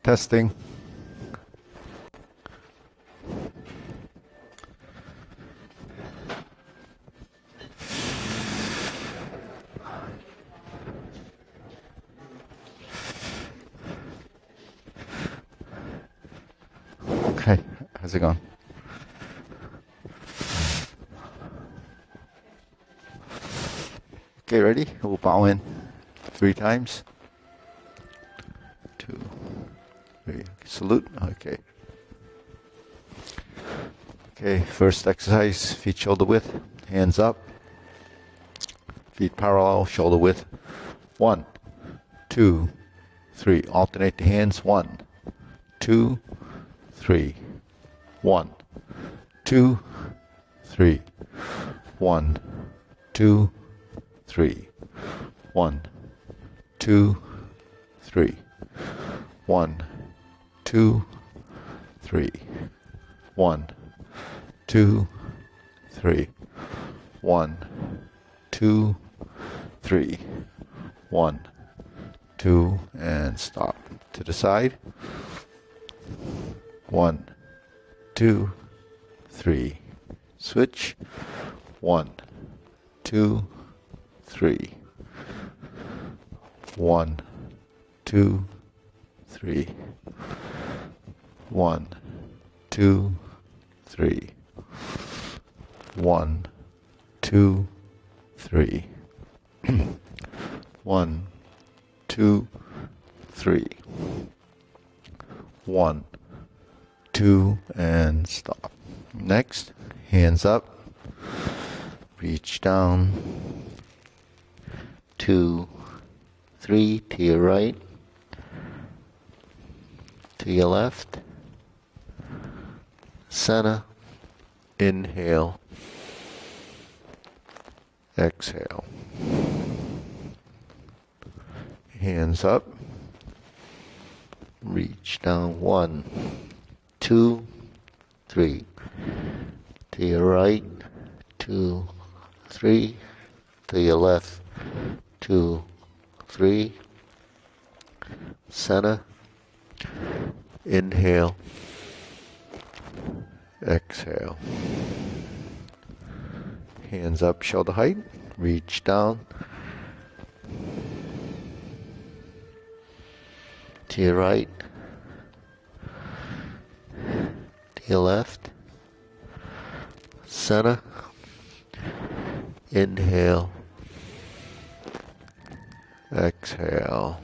Testing. Okay, how's it going? Okay, ready? We'll bow in 3 times. 2, 3. Salute. Okay. Okay, first exercise, feet shoulder width, hands up. Feet parallel, shoulder width. 1, 2, 3. Alternate the hands. 1, 2, 3. 1, 2, 3. 1, 2, 3. 1, 2, 3. 1, 2, 3. 1, 2, 3. 1, 2, 3. 1, 2, and stop. To the side. 1, 2, 3. Switch. 1, 2, 3. 1, 2, 3. 1, 2, 3. 1, 2, 3. 1, 2, 3. 1, 2, and stop. Next, hands up. Reach down. 2, 3 to your right. To your left. Center. Inhale. Exhale. Hands up. Reach down. 1, 2, 3. To your right. 2, 3. To your left. 2, 3. Center. Inhale. Exhale. Hands up, shoulder height. Reach down. To your right. To your left. Center. Inhale. Exhale.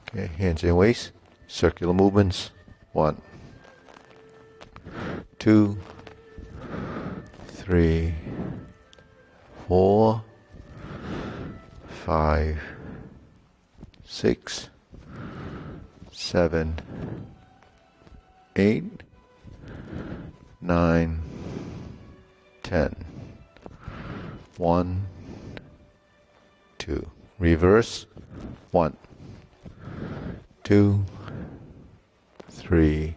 Okay, hands in waist. Circular movements. 1, 2, 3, 4, 5, 6, 7, 8, 9, 10. 1, 2. Reverse. 1, 2, 3,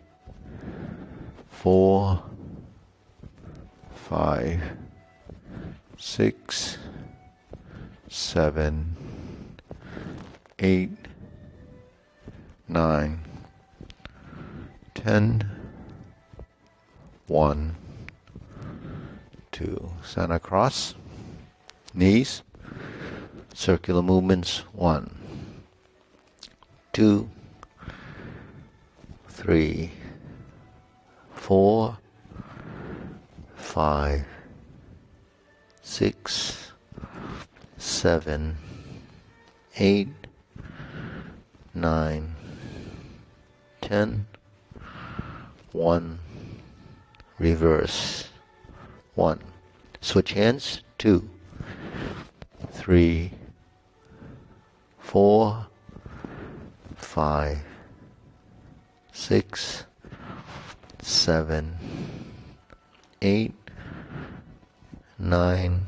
4, 5, 6, 7, 8, 9, 10. 1, 2. Center cross. Knees. Circular movements. 1, 2, 3, 4, 5, 6, 7, 8, 9, 10. 1. Reverse. 1. Switch hands. 2, 3, 4, 5, 6, 7, 8, 9,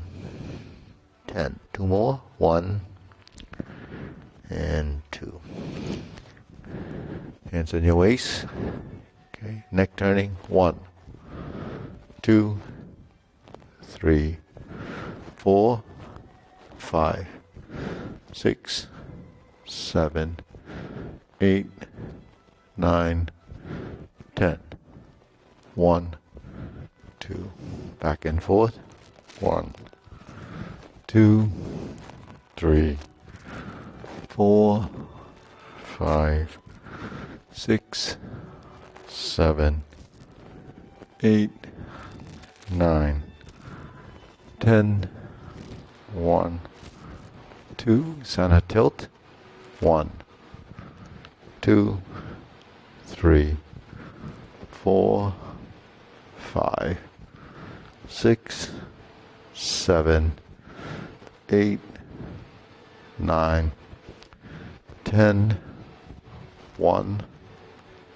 10. 2 more. 1 and 2. Hands on your waist. Okay. Neck turning. 1, 2, 3, 4, 5, 6, 7, 8, 9, 10. 1, 2. Back and forth. 1, 2, 3, 4, 5, 6, 7, 8, 9, 10. 1, 2. Center tilt. 1, 2, 3, 4, 5, 6, 7, 8, 9, 10. 1,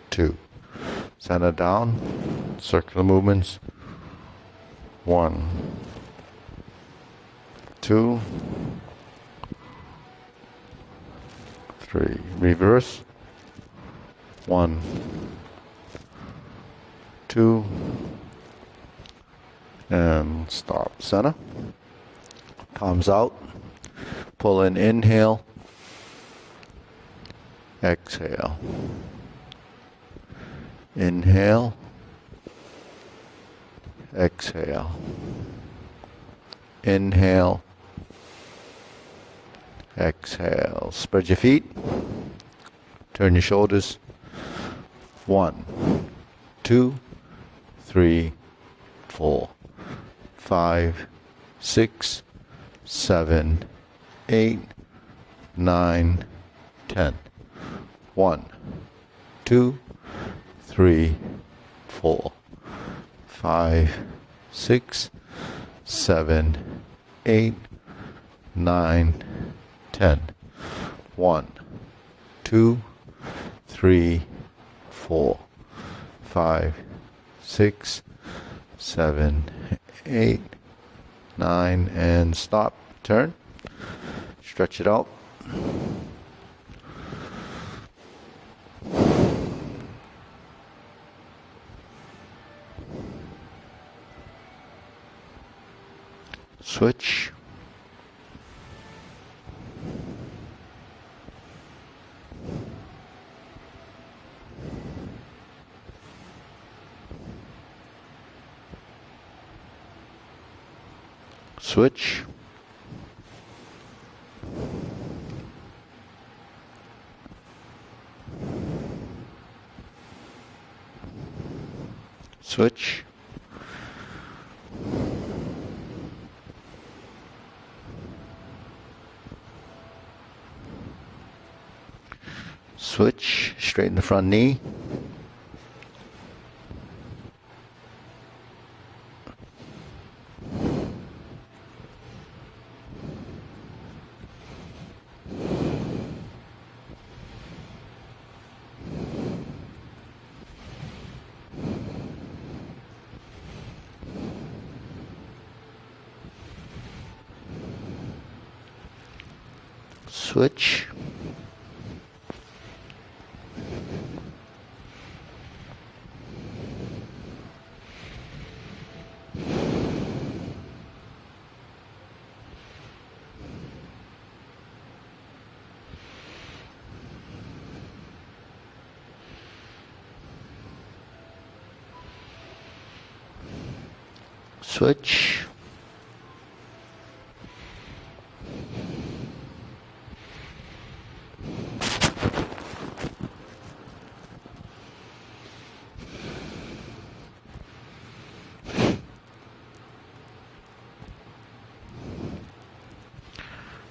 2. Center down. Circular movements. 1, 2, 3. Reverse. 1, 2, and stop. Center. Palms out. Pull in. Inhale. Exhale. Inhale. Exhale. Inhale. Exhale. Spread your feet. Turn your shoulders. 1, 2, 3, 4, 5, 6, 7, 8, 9, 10. 1, 2, 3, 4, 5, 6, 7, 8, 9, 10. 1, 2, 3, 4, 5, 6, 7, 8, 9, and stop. Turn. Stretch it out. Switch. Switch. Switch. Switch. Straighten the front knee. Switch. Switch.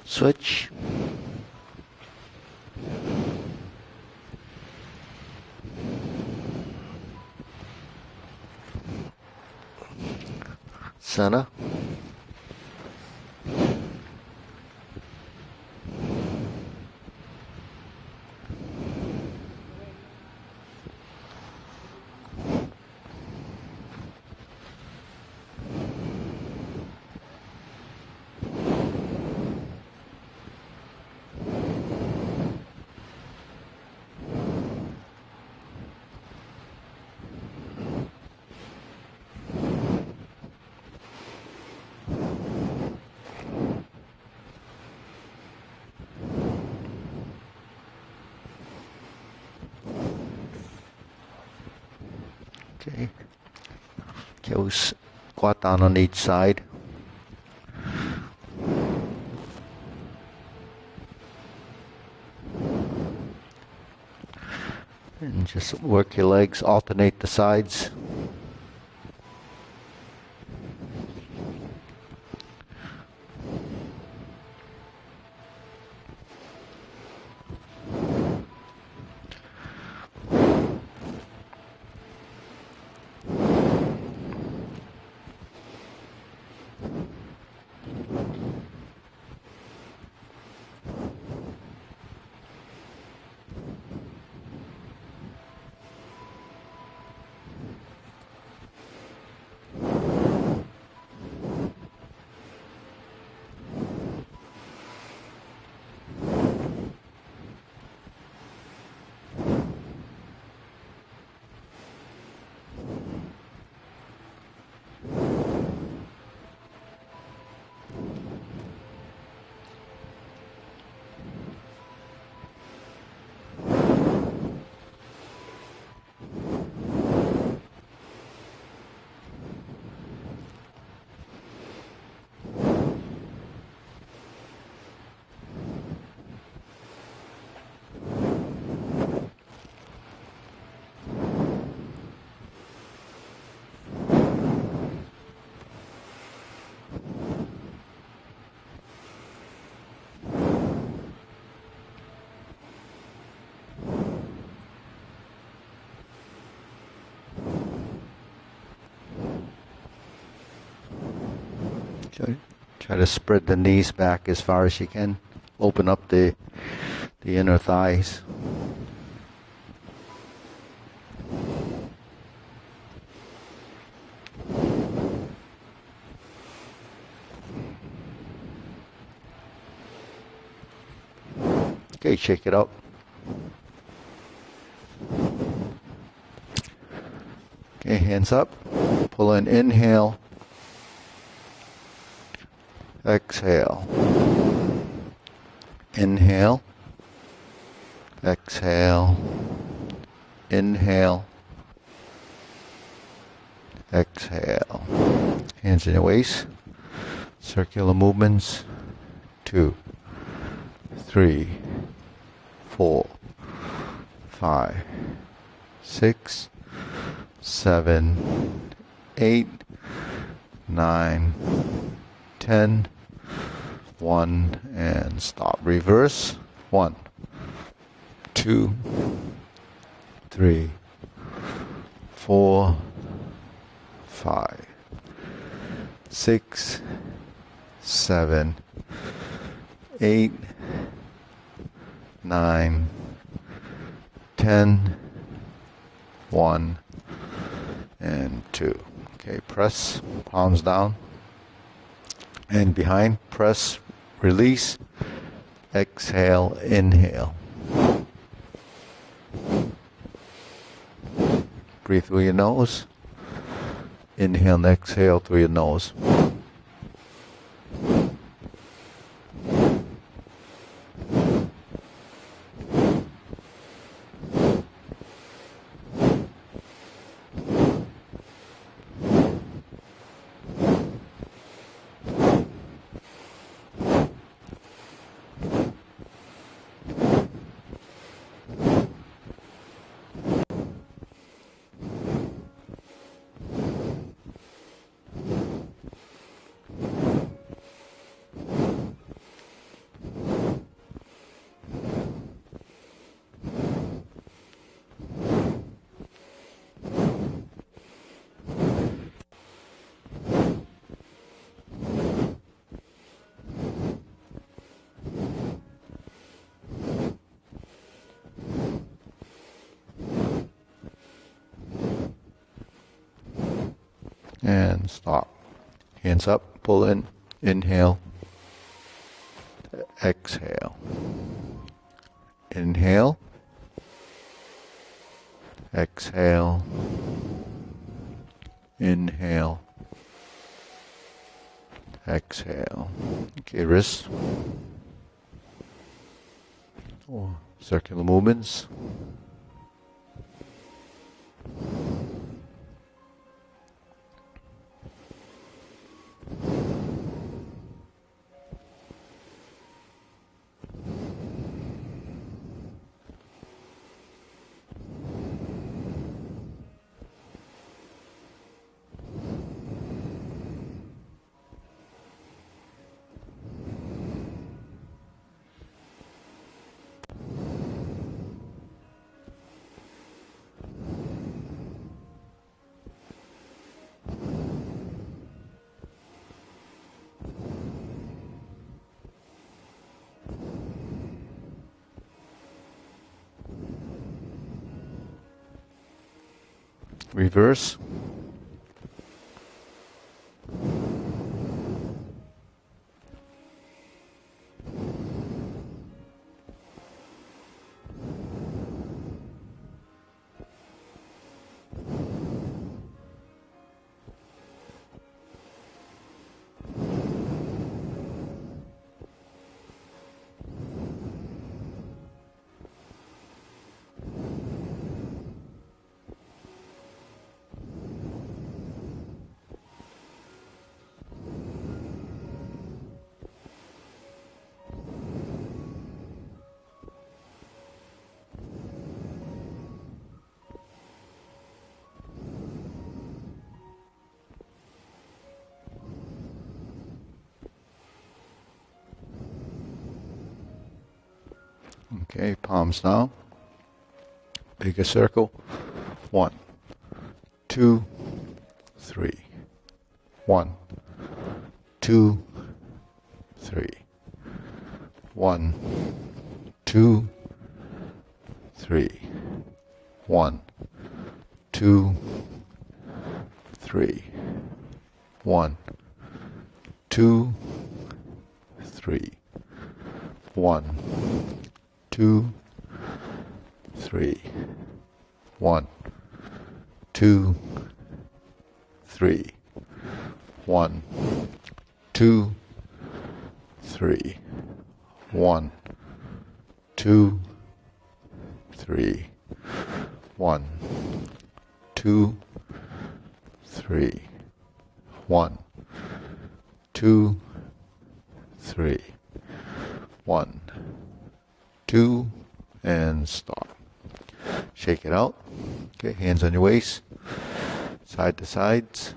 Switch. Center. Okay. Okay, we'll squat down on each side. And just work your legs, alternate the sides. Try to spread the knees back as far as you can. Open up the inner thighs. Okay, shake it up. Okay, hands up. Pull in, inhale. Exhale. Inhale. Exhale. Inhale. Exhale. Hands in your waist. Circular movements. 2, 3, 4, 5, 6, 7, 8, 9, 10, 1, and stop. Reverse. 1, 2, 3, 4, 5, 6, 7, 8, 9, 10, 1, and 2. Okay, press, palms down. And behind, press, release, exhale, inhale. Breathe through your nose. Inhale and exhale through your nose. And stop. Hands up, pull in, inhale, exhale. Inhale, exhale, inhale, exhale. Okay, wrists. Or circular movements. Reverse. Okay, palms down. Bigger circle. 1, 2, 3. 1, 2, 3. 1, 2, 3. 1, 2, 3. 1, 2, 3. 1, 2, 3. 1, 2, 3. 1, 2, 3. 1, 2, 3. 1, 2, 3. 1, 2, 3. 1, 2, and stop. Shake it out. Okay, hands on your waist, side to sides.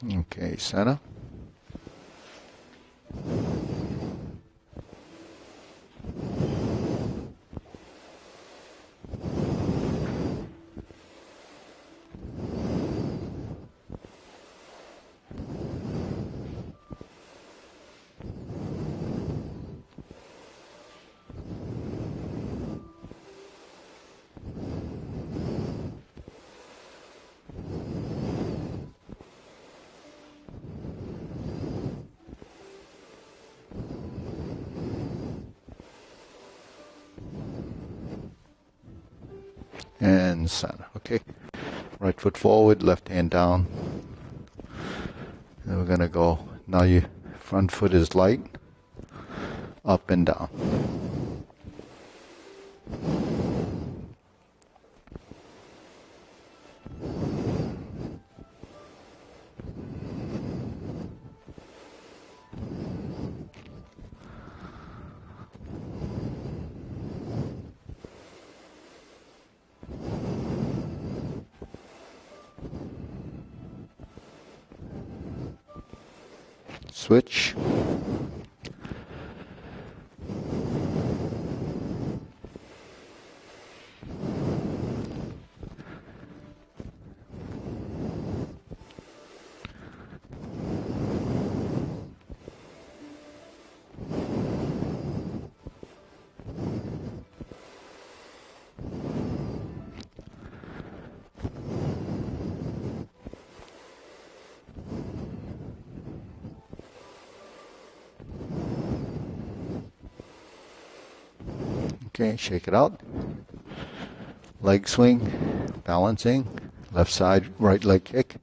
Okay, center. And center. Okay, right foot forward, left hand down. And we're gonna go, now your front foot is light, up and down. Switch. Okay, shake it out. Leg swing, balancing, left side, right leg kick.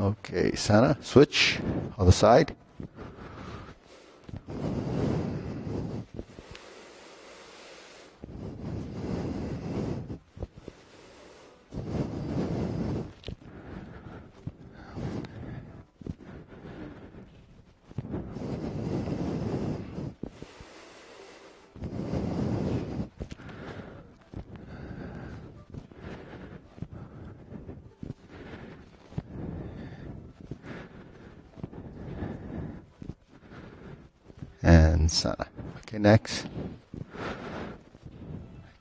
Okay, center, switch, other side. And center. Okay, next.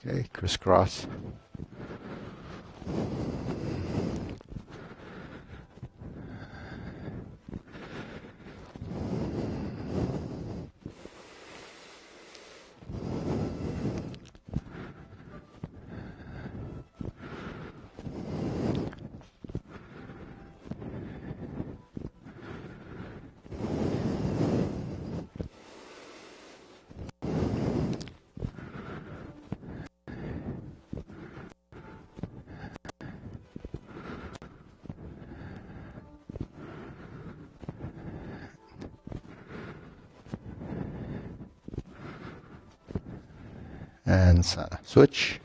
Okay, crisscross. And center. Switch.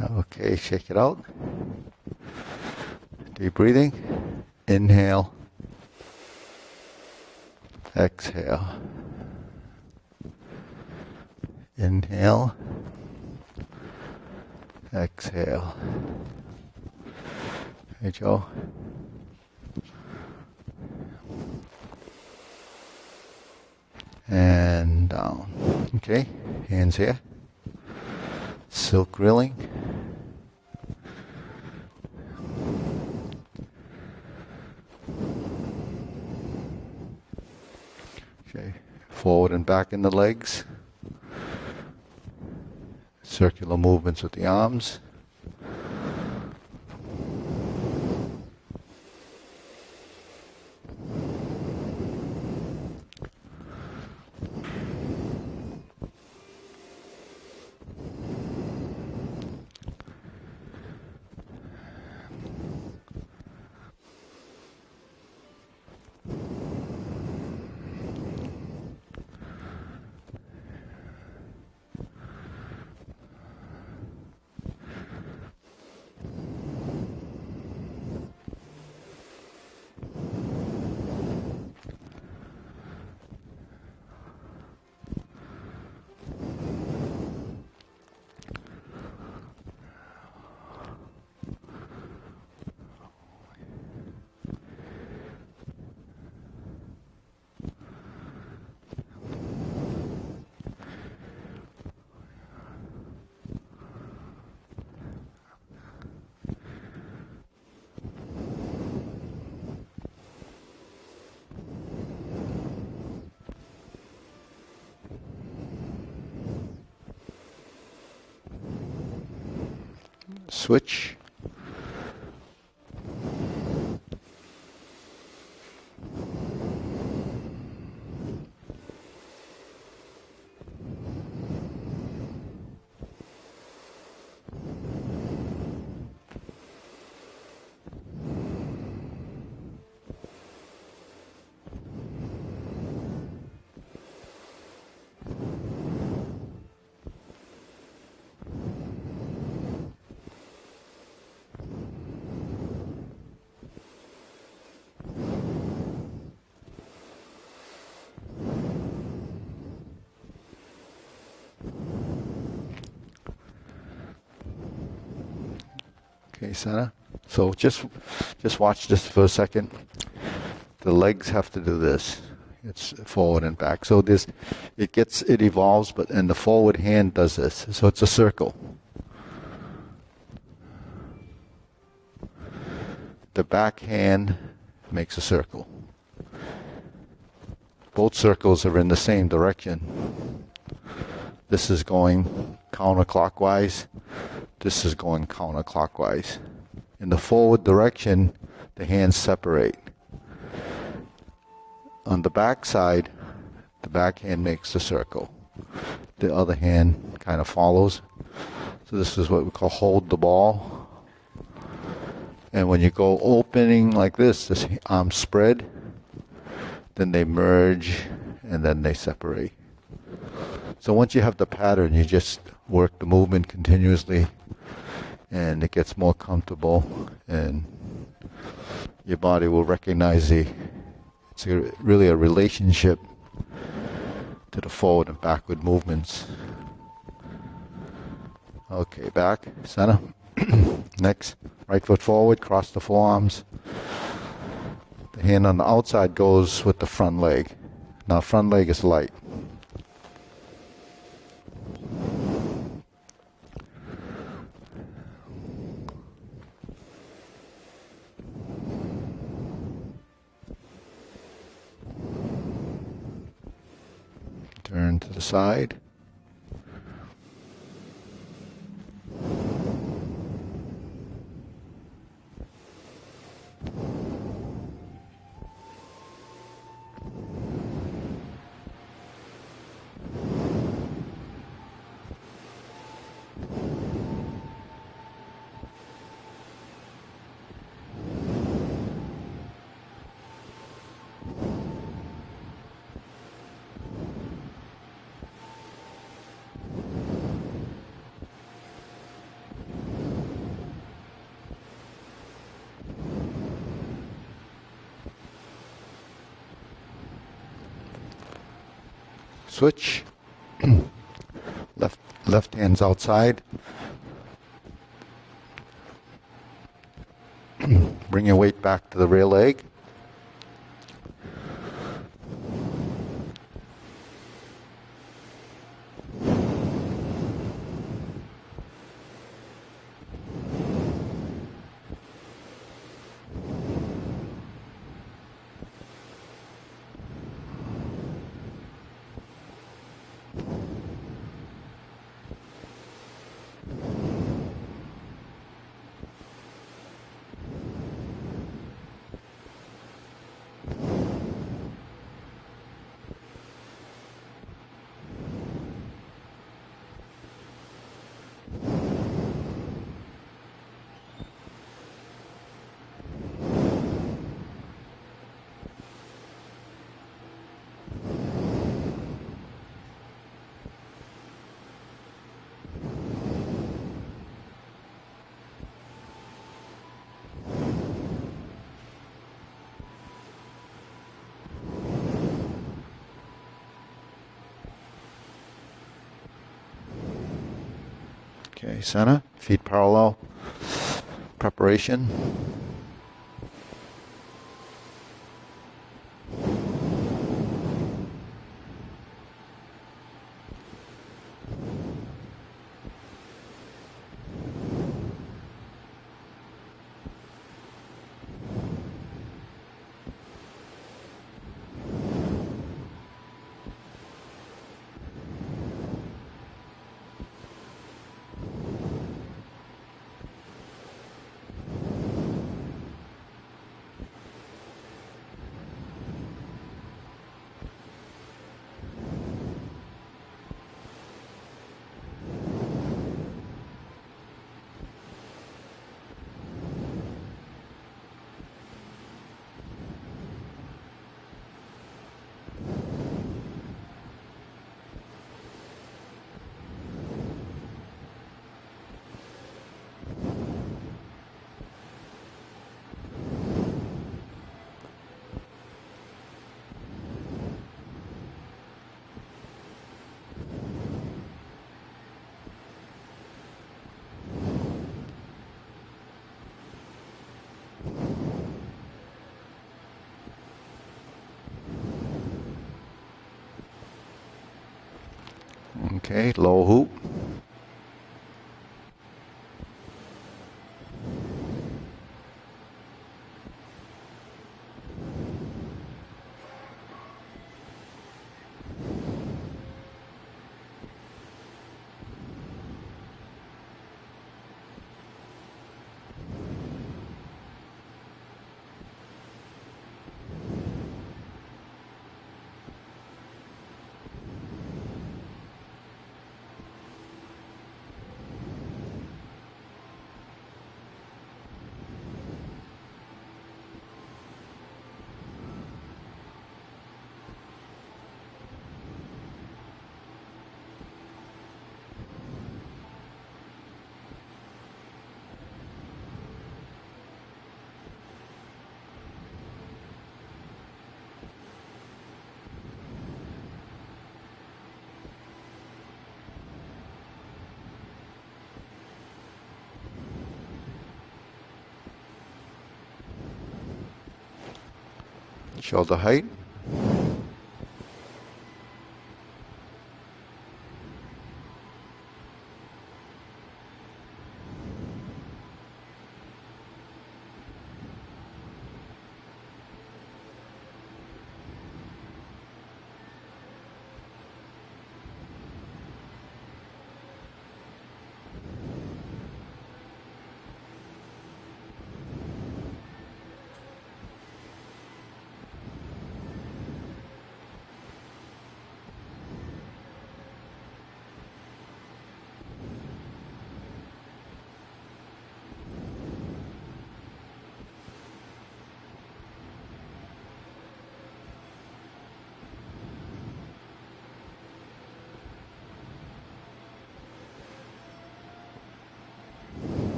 Okay, shake it out. Deep breathing. Inhale. Exhale. Inhale. Exhale. Hey, Joe. And down. Okay, hands here. Silk grilling. Okay, forward and back in the legs. Circular movements with the arms. Switch. Okay, Sana. So just watch this for a second. The legs have to do this. It's forward and back. So it evolves, and the forward hand does this. So it's a circle. The back hand makes a circle. Both circles are in the same direction. This is going counterclockwise. This is going counterclockwise. In the forward direction, the hands separate. On the back side, the back hand makes the circle. The other hand kind of follows. So this is what we call hold the ball. And when you go opening like this arm spread, then they merge and then they separate. So once you have the pattern, you just work the movement continuously and it gets more comfortable and your body will recognize it's really a relationship to the forward and backward movements. Okay, back, center. Next, right foot forward, cross the forearms. The hand on the outside goes with the front leg. Now front leg is light. Turn to the side. Switch. Left hand's outside. Bring your weight back to the rear leg. Okay, center, feet parallel. Preparation. Okay, low hoop. Shoulder height.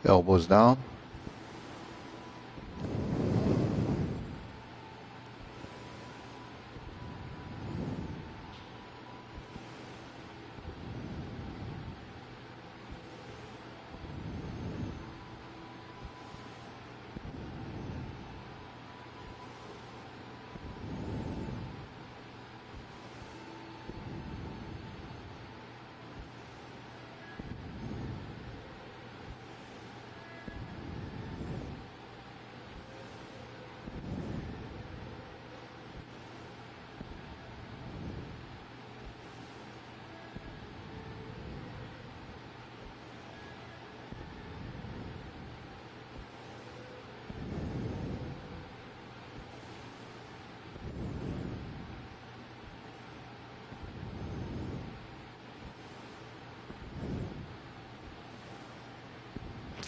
Elbows down.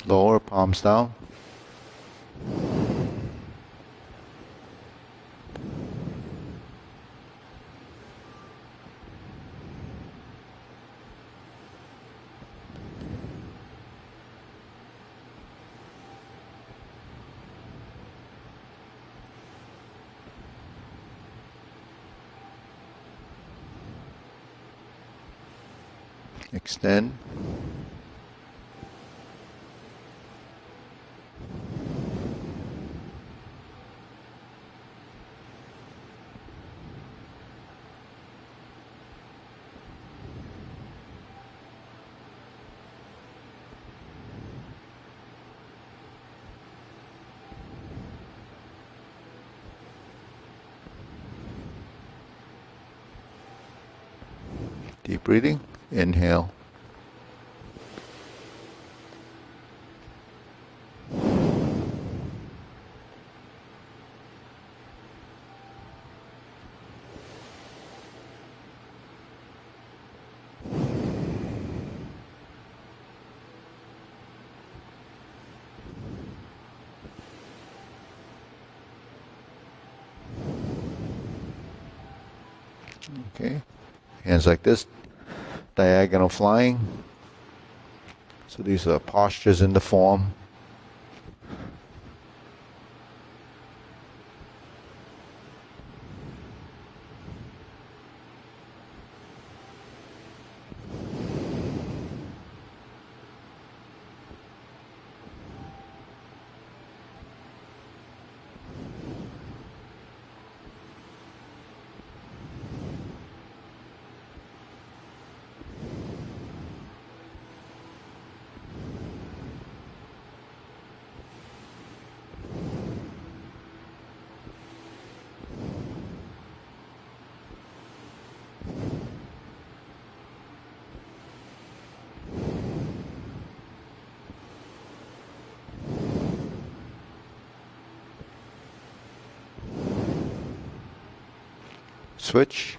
Lower, palms down. Extend. Deep breathing. Inhale. Okay. Hands like this. Diagonal flying. So these are postures in the form. Switch.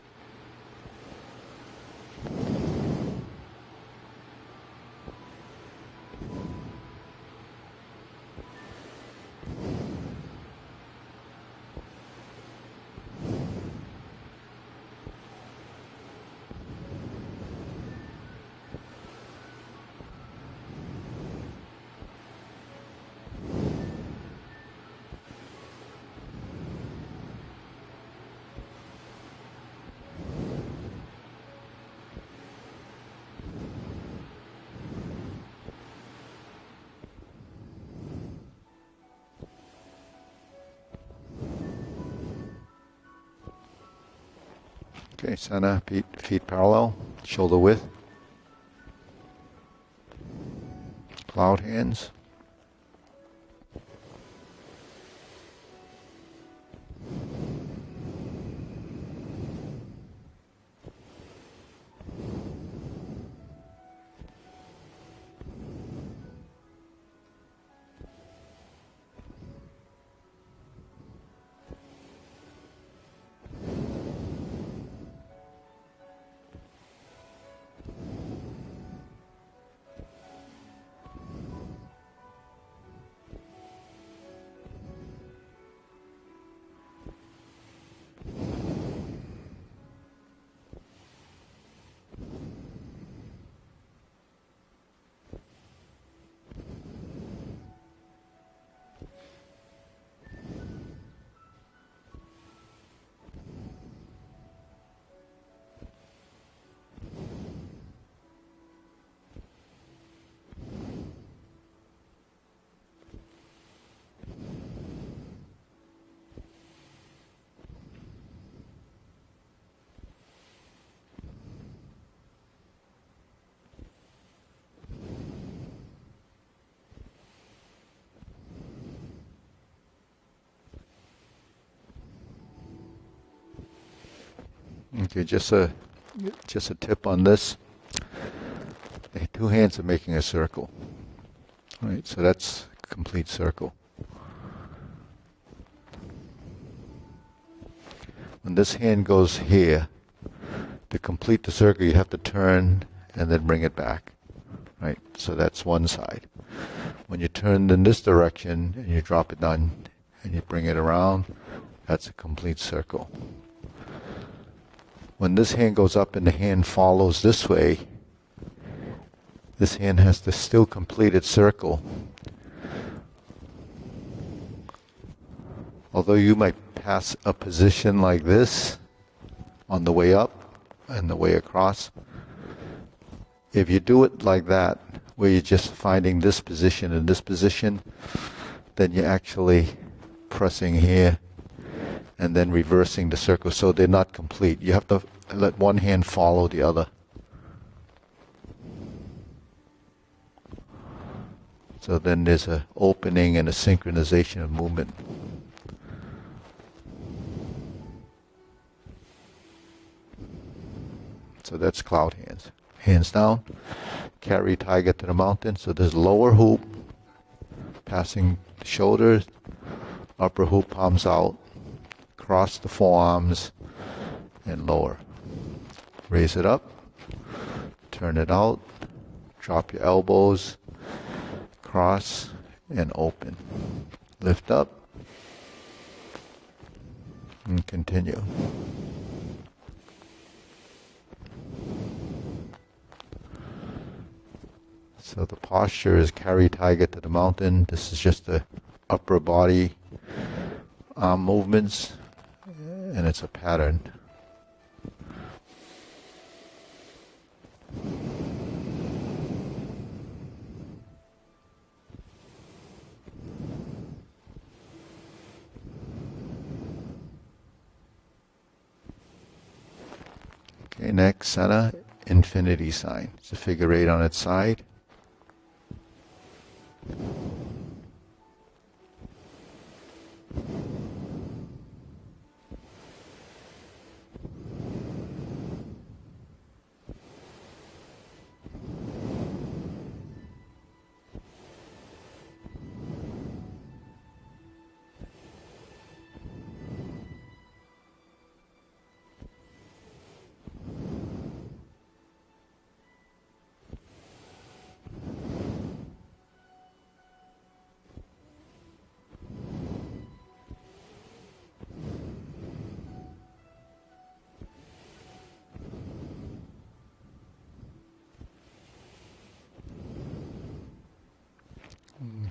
Okay, center, feet parallel, shoulder width. Cloud hands. Okay, just a tip on this. The two hands are making a circle. Right, so that's a complete circle. When this hand goes here, to complete the circle, you have to turn and then bring it back. Right, so that's one side. When you turn in this direction and you drop it down and you bring it around, that's a complete circle. When this hand goes up and the hand follows this way, this hand has to still complete its circle. Although you might pass a position like this on the way up and the way across, if you do it like that, where you're just finding this position and this position, then you're actually pressing here and then reversing the circle, so they're not complete. You have to let one hand follow the other. So then there's an opening and a synchronization of movement. So that's cloud hands. Hands down, carry tiger to the mountain. So there's lower hoop, passing the shoulders, upper hoop, palms out, cross the forearms, and lower. Raise it up, turn it out, drop your elbows, cross, and open. Lift up, and continue. So the posture is carry tiger to the mountain. This is just the upper body arm movements, and it's a pattern. Okay, next, center, infinity sign. It's a figure eight on its side.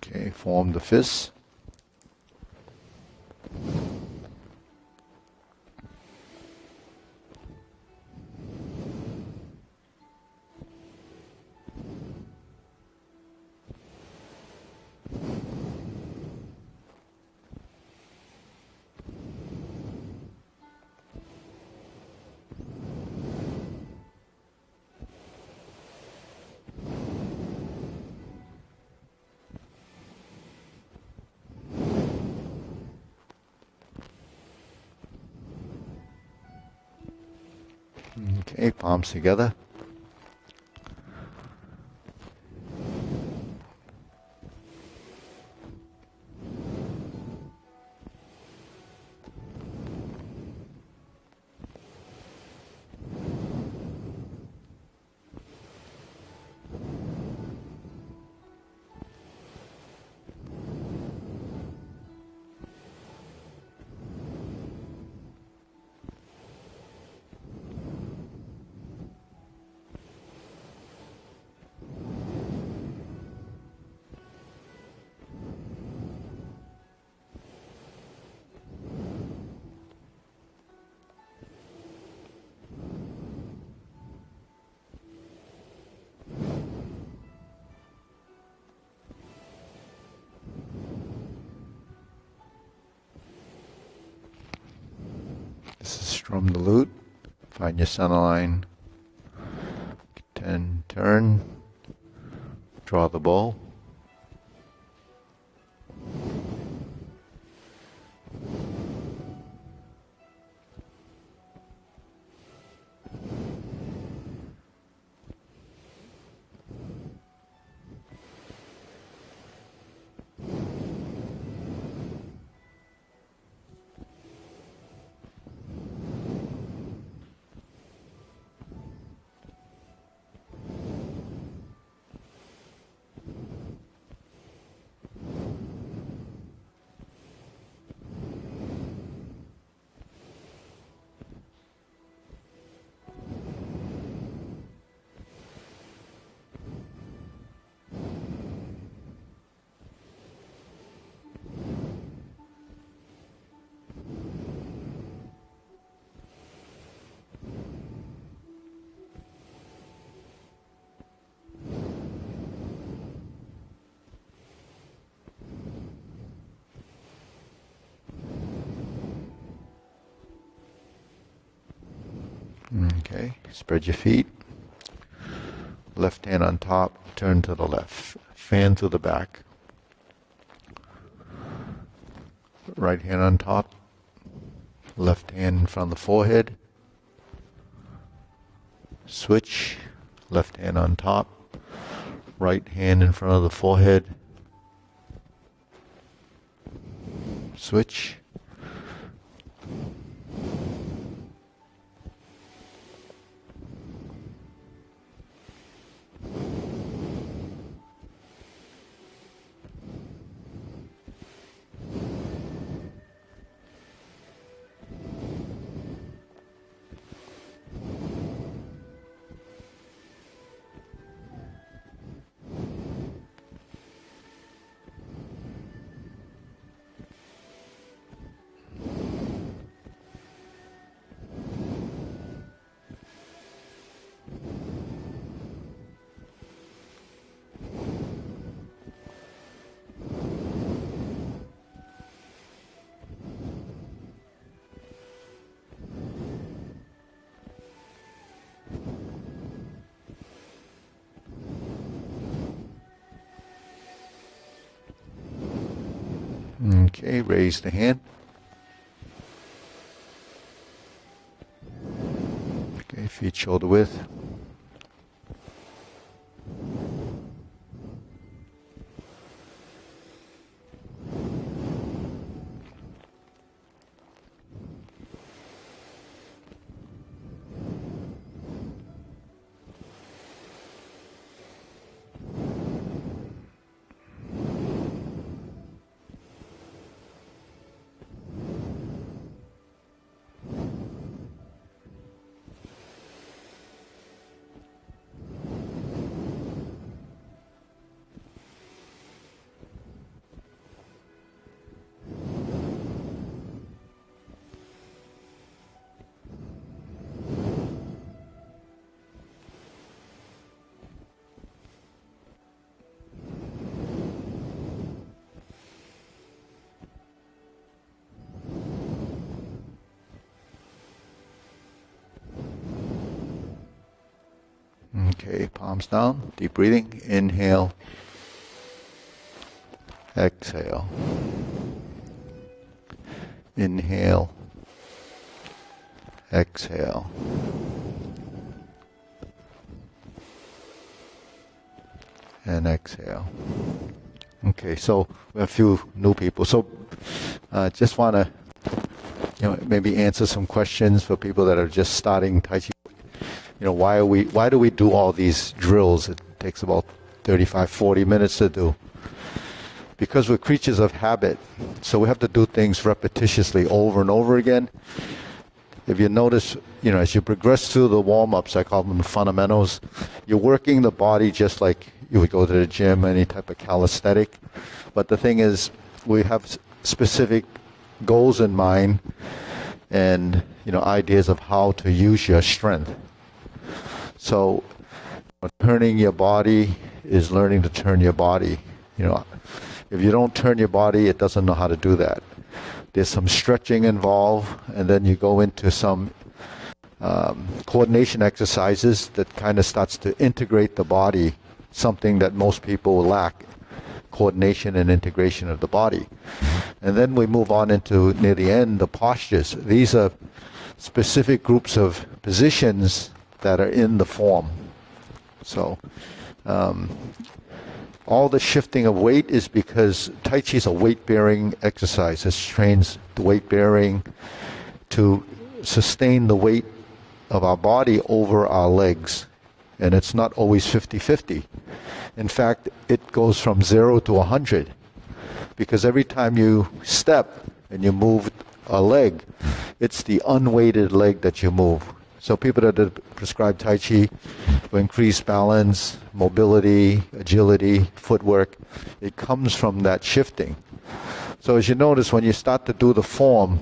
Okay, form the fists. Okay, palms together. This is strum the lute. Find your center line. Turn. Draw the bow. Okay, spread your feet. Left hand on top, turn to the left. Fan to the back. Right hand on top. Left hand in front of the forehead. Switch. Left hand on top. Right hand in front of the forehead. Switch. Okay, raise the hand. Okay, feet shoulder width. Okay, palms down, deep breathing. Inhale, exhale. Inhale, exhale. And exhale. Okay, so we have a few new people. So just want to maybe answer some questions for people that are just starting Tai Chi. Why do we do all these drills? It takes about 35, 40 minutes to do. Because we're creatures of habit, so we have to do things repetitiously over and over again. If you notice, as you progress through the warm-ups, I call them the fundamentals, you're working the body just like you would go to the gym, any type of calisthenic. But the thing is, we have specific goals in mind and, ideas of how to use your strength. So turning your body is learning to turn your body. If you don't turn your body, it doesn't know how to do that. There's some stretching involved, and then you go into some coordination exercises that kind of starts to integrate the body, something that most people lack, coordination and integration of the body. And then we move on into, near the end, the postures. These are specific groups of positions that are in the form. So all the shifting of weight is because Tai Chi is a weight-bearing exercise. It trains the weight-bearing to sustain the weight of our body over our legs. And it's not always 50-50. In fact, it goes from 0 to 100. Because every time you step and you move a leg, it's the unweighted leg that you move. So people that prescribe Tai Chi for increased balance, mobility, agility, footwork, it comes from that shifting. So as you notice, when you start to do the form,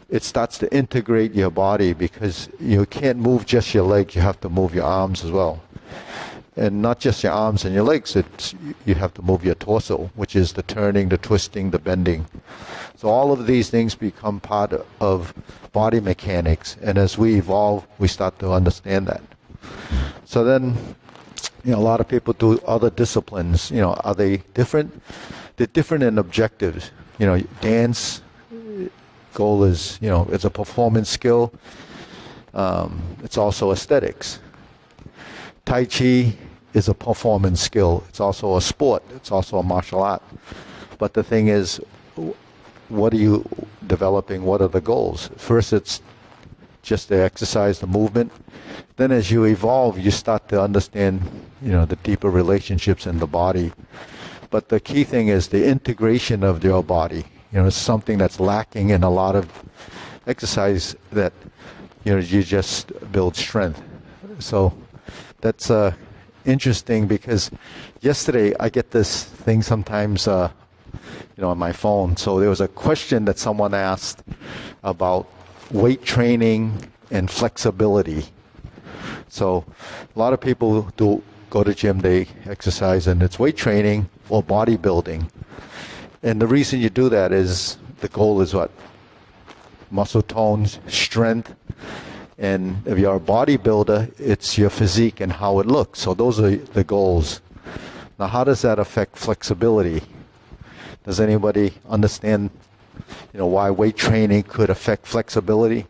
it starts to integrate your body because you can't move just your legs, you have to move your arms as well. And not just your arms and your legs, you have to move your torso, which is the turning, the twisting, the bending. So all of these things become part of body mechanics, and as we evolve, we start to understand that. So then, a lot of people do other disciplines. Are they different? They're different in objectives. Dance, goal is, it's a performance skill. It's also aesthetics. Tai Chi is a performance skill. It's also a sport. It's also a martial art. But the thing is, what are you developing? What are the goals? First, it's just the exercise, the movement. Then as you evolve, you start to understand, the deeper relationships in the body. But the key thing is the integration of your body. It's something that's lacking in a lot of exercise that, you just build strength. So that's interesting because yesterday I get this thing sometimes, on my phone. So there was a question that someone asked about weight training and flexibility. So a lot of people do go to gym, they exercise, and it's weight training or bodybuilding. And the reason you do that is the goal is what? Muscle tone, strength. And if you're a bodybuilder, it's your physique and how it looks. So those are the goals. Now, how does that affect flexibility? Does anybody understand, why weight training could affect flexibility?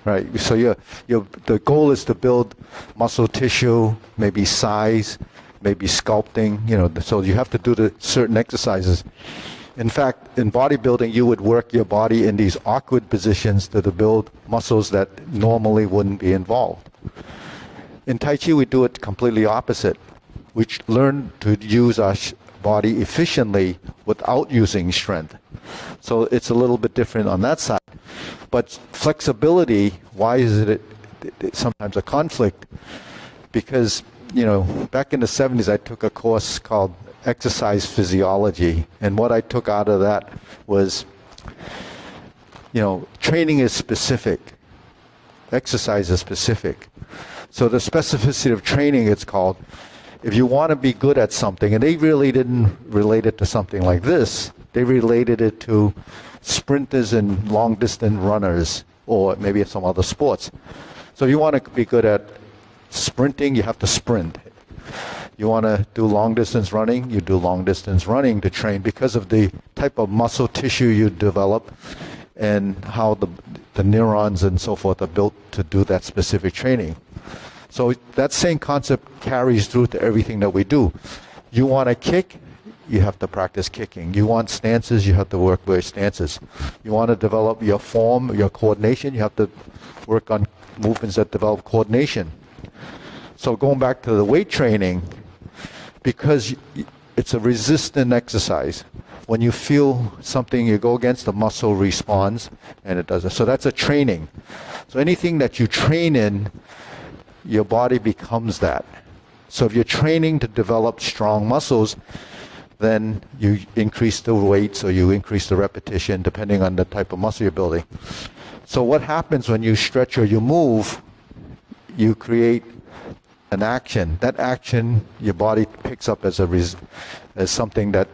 Right. So the goal is to build muscle tissue, maybe size, maybe sculpting. So you have to do the certain exercises. In fact, in bodybuilding, you would work your body in these awkward positions to build muscles that normally wouldn't be involved. In Tai Chi, we do it completely opposite. We learn to use our body efficiently without using strength. So it's a little bit different on that side. But flexibility, why is it sometimes a conflict? Because, back in the 70s, I took a course called Exercise Physiology. And what I took out of that was, training is specific. Exercise is specific. So the specificity of training, it's called, if you want to be good at something, and they really didn't relate it to something like this, they related it to sprinters and long distance runners, or maybe some other sports. So if you want to be good at sprinting, you have to sprint. You want to do long distance running, you do long distance running to train because of the type of muscle tissue you develop and how the neurons and so forth are built to do that specific training. So that same concept carries through to everything that we do. You want to kick, you have to practice kicking. You want stances, you have to work with stances. You want to develop your form, your coordination, you have to work on movements that develop coordination. So going back to the weight training, because it's a resistant exercise. When you feel something you go against, the muscle responds, and it does it. So that's a training. So anything that you train in, your body becomes that. So if you're training to develop strong muscles, then you increase the weights or you increase the repetition depending on the type of muscle you're building. So what happens when you stretch or you move, you create an action. That action, your body picks up as something that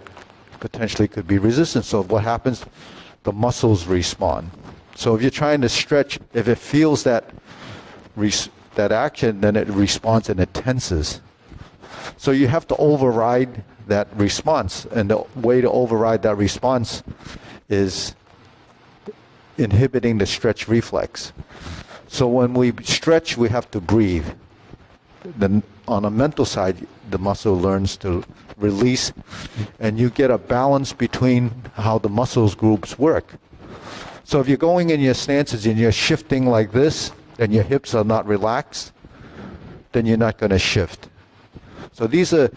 potentially could be resistant. So what happens? The muscles respond. So if you're trying to stretch, if it feels that action, then it responds and it tenses. So you have to override that response, and the way to override that response is inhibiting the stretch reflex. So when we stretch, we have to breathe. Then on a mental side, the muscle learns to release, and you get a balance between how the muscles groups work. So if you're going in your stances and you're shifting like this, and your hips are not relaxed, then you're not going to shift. So these are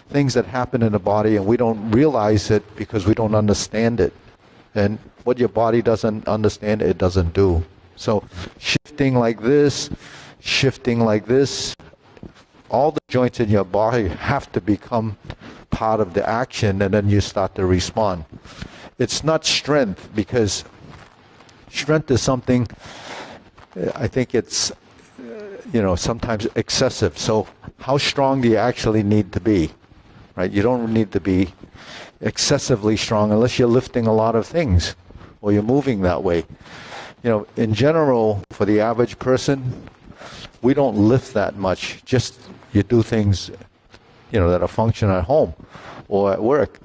things that happen in the body, and we don't realize it because we don't understand it. And what your body doesn't understand, it doesn't do. So shifting like this, all the joints in your body have to become part of the action, and then you start to respond. It's not strength, because strength is something, I think it's, sometimes excessive. So how strong do you actually need to be, right? You don't need to be excessively strong unless you're lifting a lot of things or you're moving that way. In general, for the average person, we don't lift that much. Just you do things, that are functional at home or at work.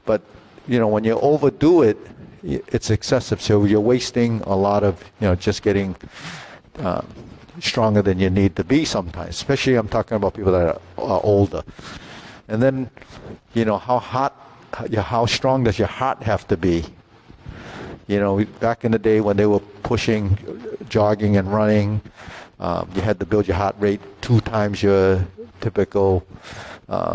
But, when you overdo it, it's excessive. So you're wasting a lot of, just getting stronger than you need to be sometimes. Especially I'm talking about people that are older. And then, how strong does your heart have to be? Back in the day when they were pushing, jogging and running, you had to build your heart rate 2 times your typical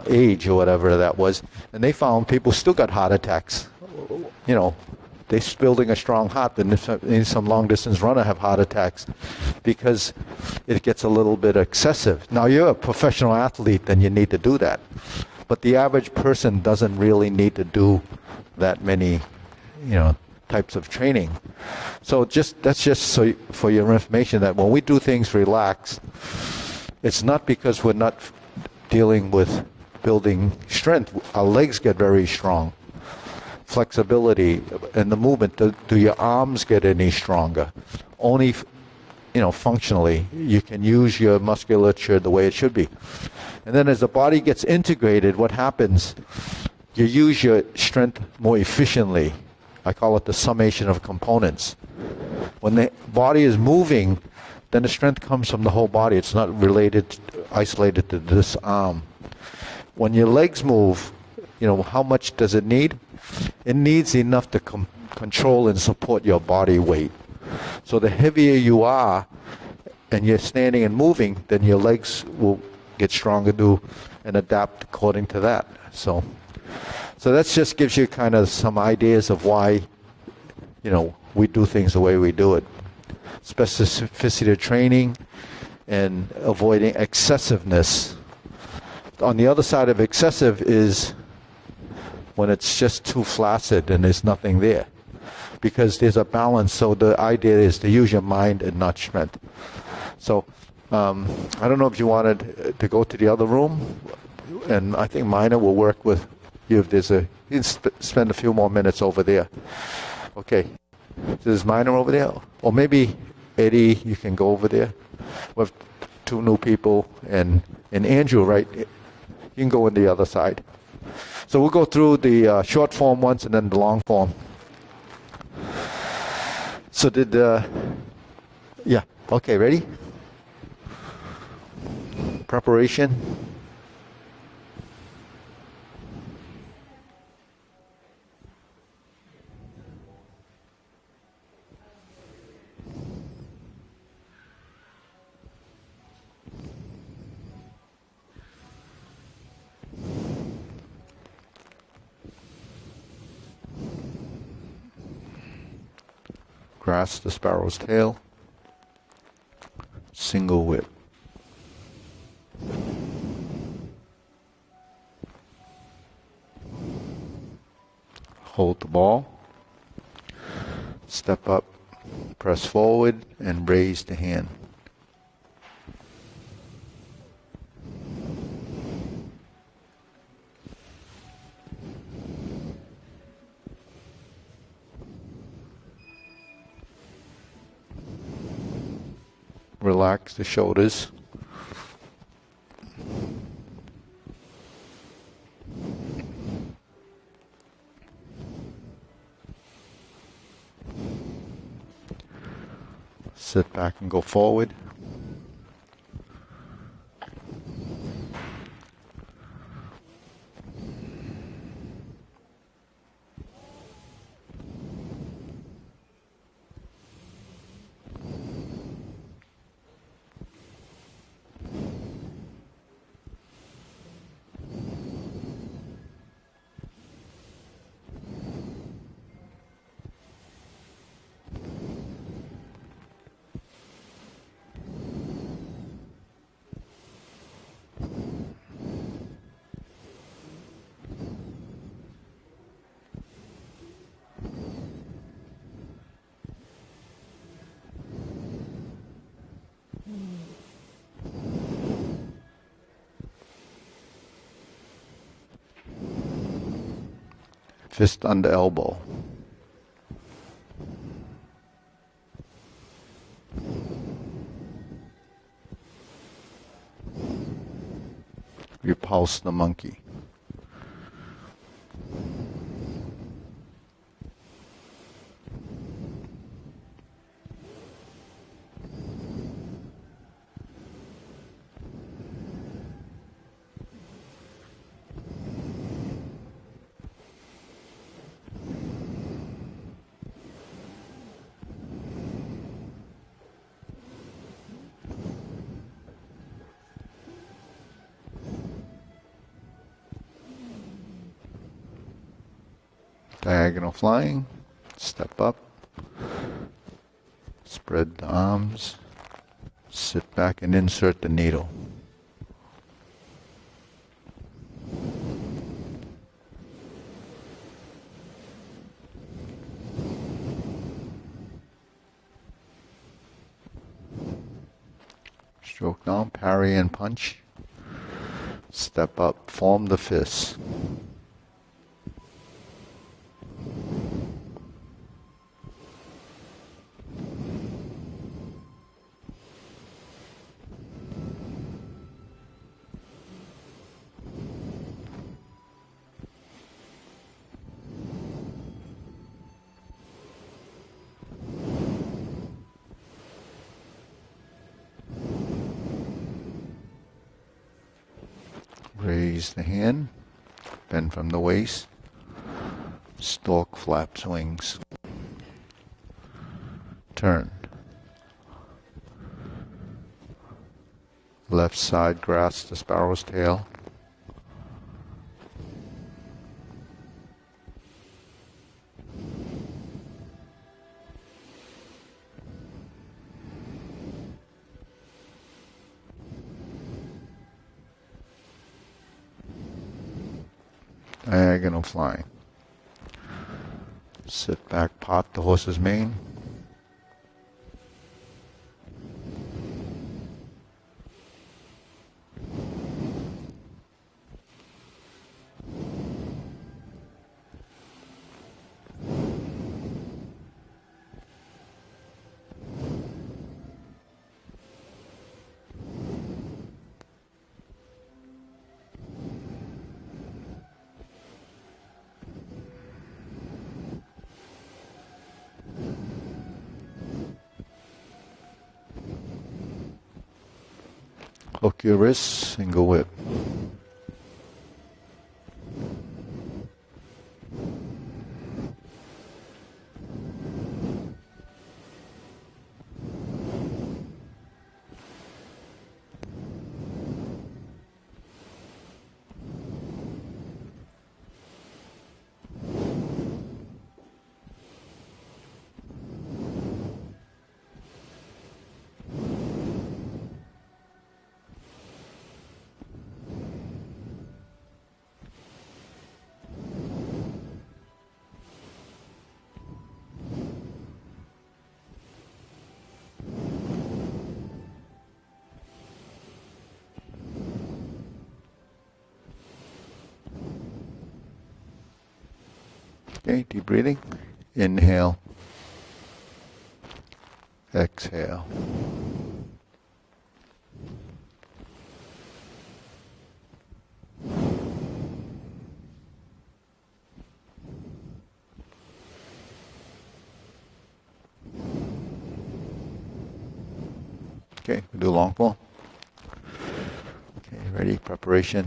age or whatever that was. And they found people still got heart attacks. They're building a strong heart, and some long distance runner have heart attacks because it gets a little bit excessive. Now you're a professional athlete, then you need to do that. But the average person doesn't really need to do that many, types of training. So that's just so for your information, that when we do things relaxed, it's not because we're not dealing with building strength. Our legs get very strong. Flexibility and the movement. Do your arms get any stronger? Only, functionally. You can use your musculature the way it should be. And then as the body gets integrated, what happens? You use your strength more efficiently. I call it the summation of components. When the body is moving, then the strength comes from the whole body. It's not isolated to this arm. When your legs move, how much does it need? It needs enough to control and support your body weight. So the heavier you are and you're standing and moving, then your legs will get stronger too and adapt according to that. So that just gives you kind of some ideas of why, we do things the way we do it. Specificity of training and avoiding excessiveness. On the other side of excessive is when it's just too flaccid and there's nothing there, because there's a balance. So the idea is to use your mind and not strength. So I don't know if you wanted to go to the other room. and I think Minor will work with you if there's a. You can spend a few more minutes over there. Okay, there's Minor over there, or maybe Eddie, you can go over there. We have 2 new people, and Andrew, right? You can go on the other side. So we'll go through the short form once, and then the long form. So yeah, okay, ready? Preparation. Grasp the sparrow's tail. Single whip. Hold the ball. Step up, press forward, and raise the hand. Relax the shoulders. Sit back and go forward. Fist under elbow. Repulse the monkey. Diagonal flying, step up, spread the arms, sit back and insert the needle. Stroke down, parry and punch, step up, form the fists. Raise the hand, bend from the waist, stork flaps wings. Turn. Left side grasp the sparrow's tail. Diagonal flying. Sit back, pot the horse's mane. Hook your wrists and go whip. Okay, deep breathing. Inhale. Exhale. Okay, we do long pull. Okay, ready? Preparation.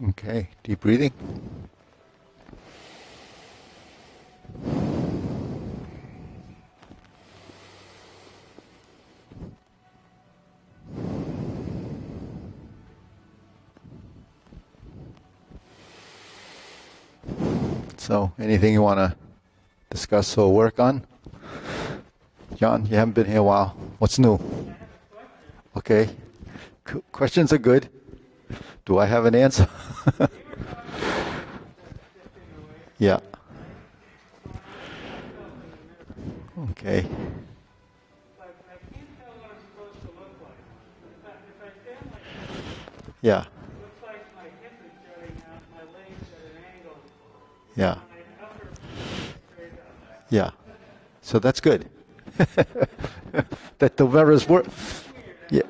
Okay, deep breathing. So, anything you want to discuss or work on? John, you haven't been here a while. What's new? Okay. Questions are good. Do I have an answer? Yeah. Okay. Yeah. Yeah. Yeah. So that's good. That the mirrors work. Yeah.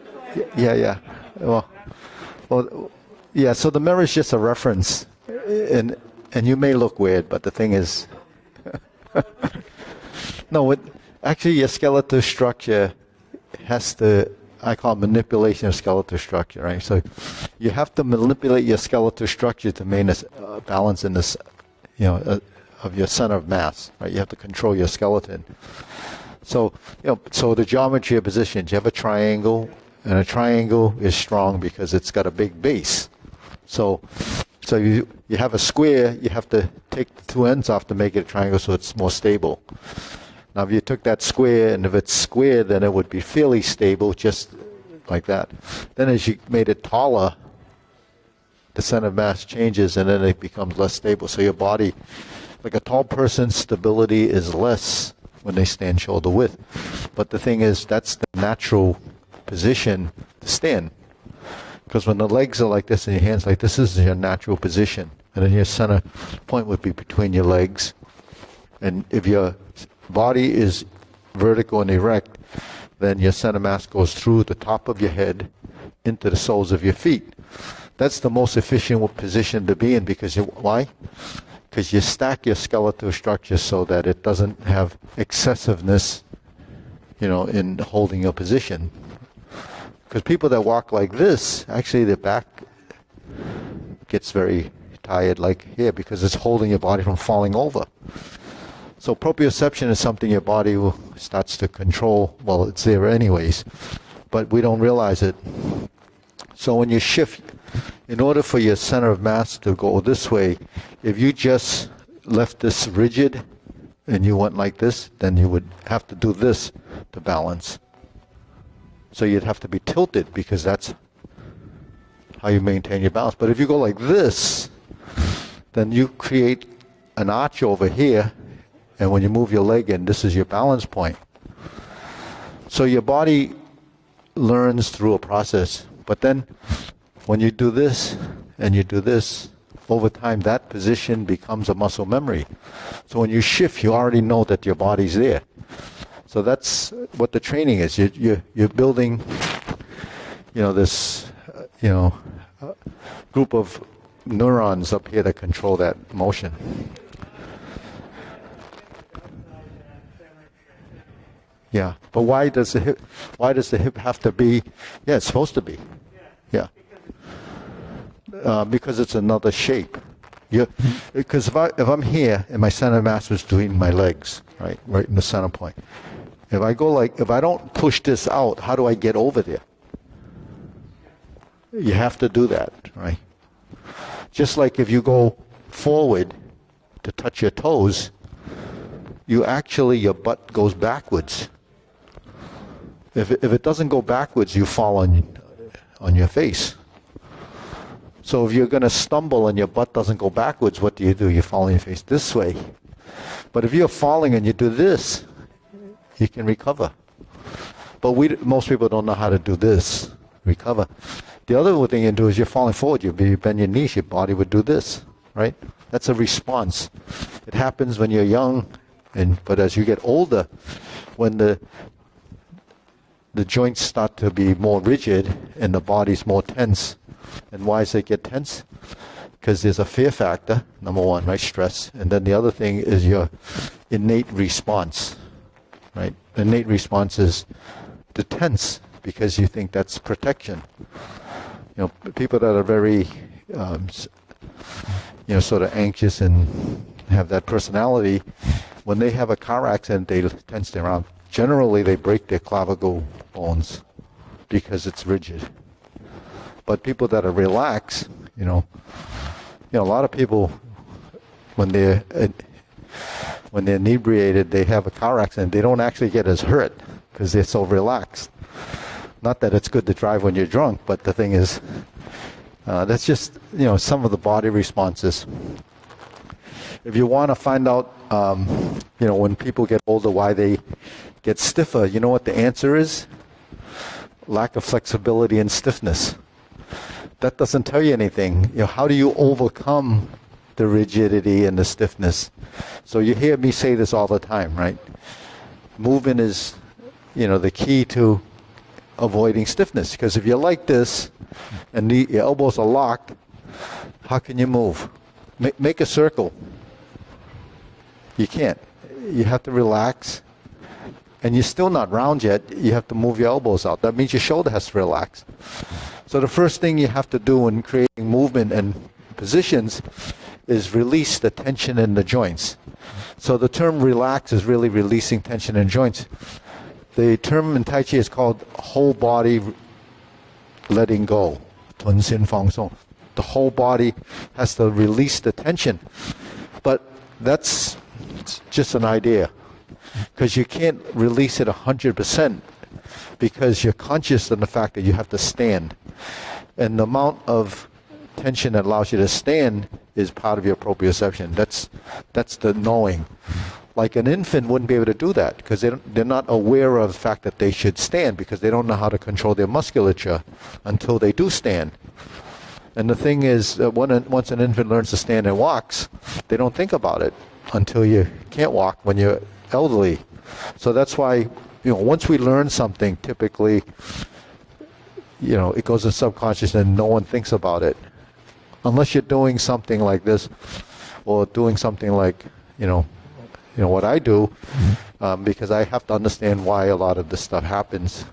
Yeah. Well, yeah. So the mirror is just a reference, and you may look weird, but the thing is, no. Actually, your skeletal structure has to. I call it manipulation of skeletal structure, right? So you have to manipulate your skeletal structure to maintain a balance in this, of your center of mass, right? You have to control your skeleton. So, so the geometry of positions, you have a triangle, and a triangle is strong because it's got a big base. So you have a square, you have to take the two ends off to make it a triangle so it's more stable. Now, if you took that square, and if it's square, then it would be fairly stable, just like that. Then as you made it taller, the center of mass changes, and then it becomes less stable. So your body, like a tall person's stability is less when they stand shoulder width. But the thing is, that's the natural position to stand. Because when the legs are like this and your hands like this is your natural position. And then your center point would be between your legs. And if your body is vertical and erect, then your center mass goes through the top of your head into the soles of your feet. That's the most efficient position to be in because why? Because you stack your skeletal structure so that it doesn't have excessiveness, in holding your position. Because people that walk like this, actually their back gets very tired like here because it's holding your body from falling over. So proprioception is something your body starts to control. Well, it's there anyways, but we don't realize it. So when you shift, in order for your center of mass to go this way, if you just left this rigid and you went like this, then you would have to do this to balance. So you'd have to be tilted because that's how you maintain your balance. But if you go like this, then you create an arch over here, and when you move your leg in, this is your balance point. So your body learns through a process. But then when you do this and you do this, over time that position becomes a muscle memory. So when you shift, you already know that your body's there. So that's what the training is. You're building, this, group of neurons up here that control that motion. Yeah, but why does the hip have to be? Yeah, it's supposed to be. Yeah. Because it's another shape. Because if I'm here and my center of mass is between my legs, right in the center point. If I don't push this out, how do I get over there? You have to do that, right? Just like if you go forward to touch your toes, your butt goes backwards. If it doesn't go backwards, you fall on your face. So if you're going to stumble and your butt doesn't go backwards, what do? You fall on your face this way. But if you're falling and you do this, you can recover. But most people don't know how to do this, recover. The other thing you do is you're falling forward, you bend your knees, your body would do this, right? That's a response. It happens when you're young, but as you get older, when the joints start to be more rigid and the body's more tense. And why does it get tense? Because there's a fear factor, number one, right? Stress. And then the other thing is your innate response, right? Innate response is to tense because you think that's protection. People that are very sort of anxious and have that personality, when they have a car accident, they tend to stay around. Generally, they break their clavicle bones because it's rigid. But people that are relaxed, a lot of people, when they're inebriated, they have a car accident, they don't actually get as hurt because they're so relaxed. Not that it's good to drive when you're drunk, but the thing is, that's just, some of the body responses. If you want to find out, when people get older, why they get stiffer, you know what the answer is? Lack of flexibility and stiffness. That doesn't tell you anything. How do you overcome the rigidity and the stiffness? So you hear me say this all the time, right? Movement is, the key to avoiding stiffness. Because if you're like this and your elbows are locked, how can you move? Make a circle. You can't. You have to relax. And you're still not round yet. You have to move your elbows out. That means your shoulder has to relax. So the first thing you have to do in creating movement and positions is release the tension in the joints. So the term relax is really releasing tension in joints. The term in Tai Chi is called whole body letting go. 臀心放松. The whole body has to release the tension. But that's just an idea. Because you can't release it 100% because you're conscious of the fact that you have to stand. And the amount of tension that allows you to stand is part of your proprioception. That's the knowing. Like an infant wouldn't be able to do that because they're not aware of the fact that they should stand because they don't know how to control their musculature until they do stand. And the thing is, once an infant learns to stand and walks, they don't think about it until you can't walk when you're elderly. So that's why, once we learn something, typically, it goes in subconscious and no one thinks about it. Unless you're doing something like this or doing something like, what I do, because I have to understand why a lot of this stuff happens.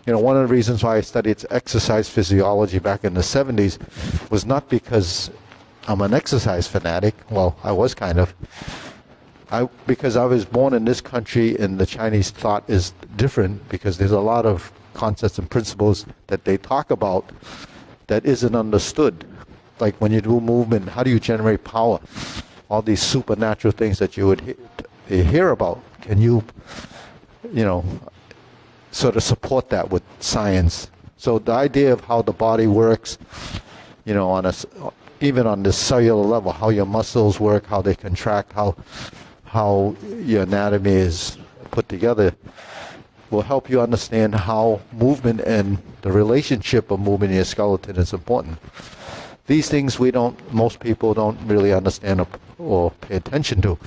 One of the reasons why I studied exercise physiology back in the 70s was not because I'm an exercise fanatic. Well, I was kind of. Because I was born in this country and the Chinese thought is different because there's a lot of concepts and principles that they talk about that isn't understood. Like when you do movement, how do you generate power? All these supernatural things that you would hear about. Can you, sort of support that with science? So the idea of how the body works, even on the cellular level, how your muscles work, how they contract, how your anatomy is put together, will help you understand how movement and the relationship of movement in your skeleton is important. These things most people don't really understand or pay attention to.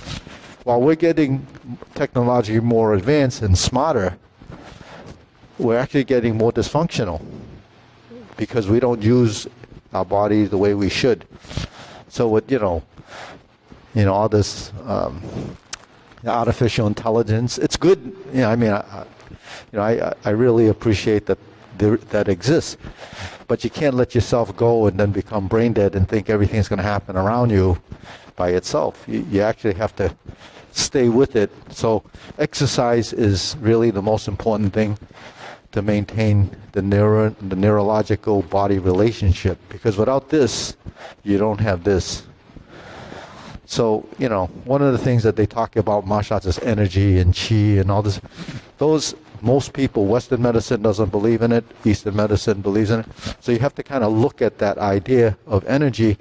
While we're getting technologically more advanced and smarter, we're actually getting more dysfunctional because we don't use our bodies the way we should. So with, all this artificial intelligence, it's good. I really appreciate that exists. But you can't let yourself go and then become brain dead and think everything's going to happen around you by itself. You actually have to stay with it. So exercise is really the most important thing to maintain the neurological body relationship. Because without this, you don't have this. So, one of the things that they talk about martial arts is energy and chi and all this. Those, most people, Western medicine doesn't believe in it, Eastern medicine believes in it. So you have to kind of look at that idea of energy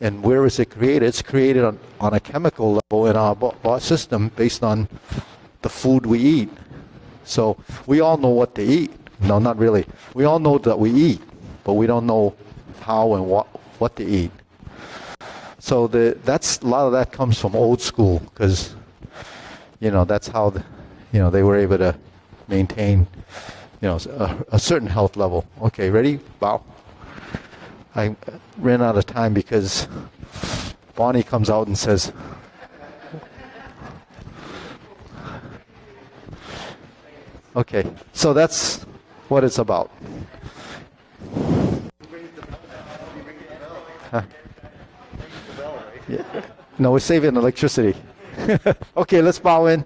and where is it created? It's created on a chemical level in our system based on the food we eat. So we all know what to eat. No, not really. We all know that we eat, but we don't know how and what to eat. So that's a lot of that comes from old school because, that's how they were able to maintain, a certain health level. Okay, ready? Bow. I ran out of time because Bonnie comes out and says, okay, so that's what it's about. Yeah. No, we're saving electricity. Okay, let's bow in.